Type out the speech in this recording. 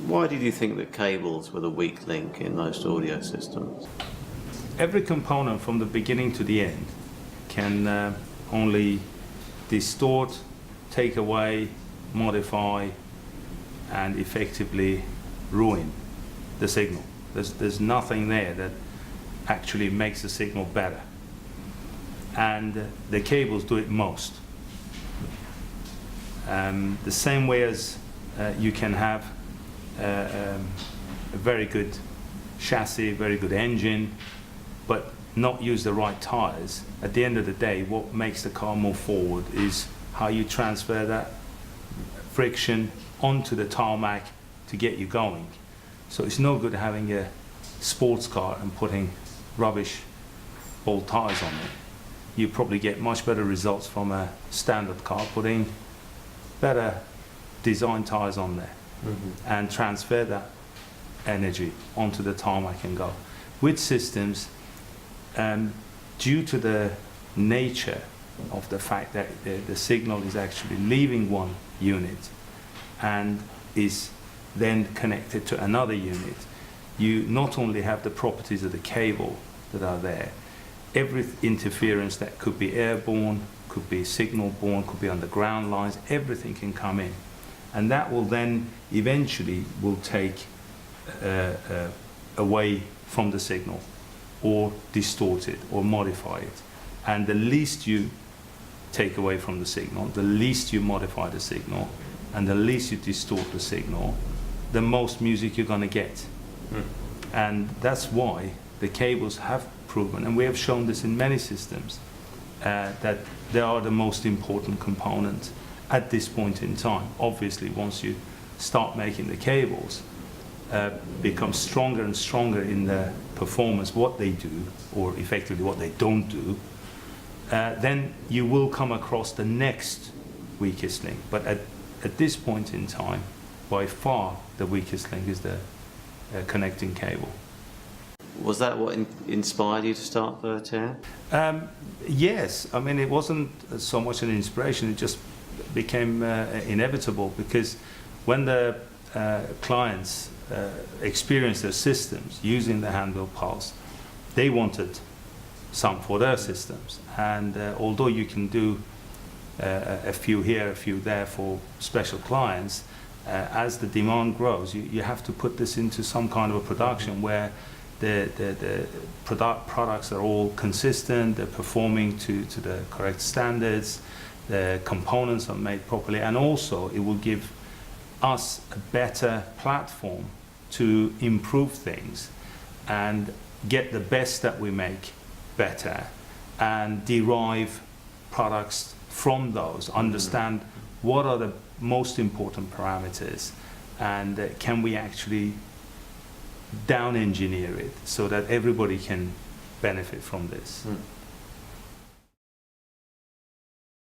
Why did you think that cables were the weak link in most audio systems? Every component from the beginning to the end can only distort, take away, modify, and effectively ruin the signal. There's nothing there that actually makes the signal better. And the cables do it most. The same way as you can have a very good chassis, very good engine, but not use the right tires. At the end of the day, what makes the car move forward is how you transfer that friction onto the tarmac to get you going. So it's no good having a sports car and putting rubbish old tires on it. You probably get much better results from a standard car putting better design tires on there and transfer that energy onto the tarmac and go. With systems, due to the nature of the fact that the signal is actually leaving one unit and is then connected to another unit, you not only have the properties of the cable that are there, every interference that could be airborne, could be signal borne, could be underground lines, everything can come in. And that will then eventually will take away from the signal or distort it or modify it. And the least you take away from the signal, the least you modify the signal, and the least you distort the signal, the most music you're going to get. And that's why the cables have proven, and we have shown this in many systems, that they are the most important component at this point in time. Obviously, once you start making the cables become stronger and stronger in the performance, what they do, or effectively what they don't do, then you will come across the next weakest link. But at this point in time, by far the weakest link is the connecting cable. Was that what inspired you to start Vertere? Yes, I mean, it wasn't so much an inspiration, it just became inevitable, because when the clients experienced their systems using the hand-wheel pulse, they wanted some for their systems. And although you can do a few here, a few there for special clients, as the demand grows, you have to put this into some kind of a production where the products are all consistent, they're performing to the correct standards, the components are made properly, and also it will give us a better platform to improve things and get the best that we make better and derive products from those, understand what are the most important parameters, and can we actually down engineer it so that everybody can benefit from this.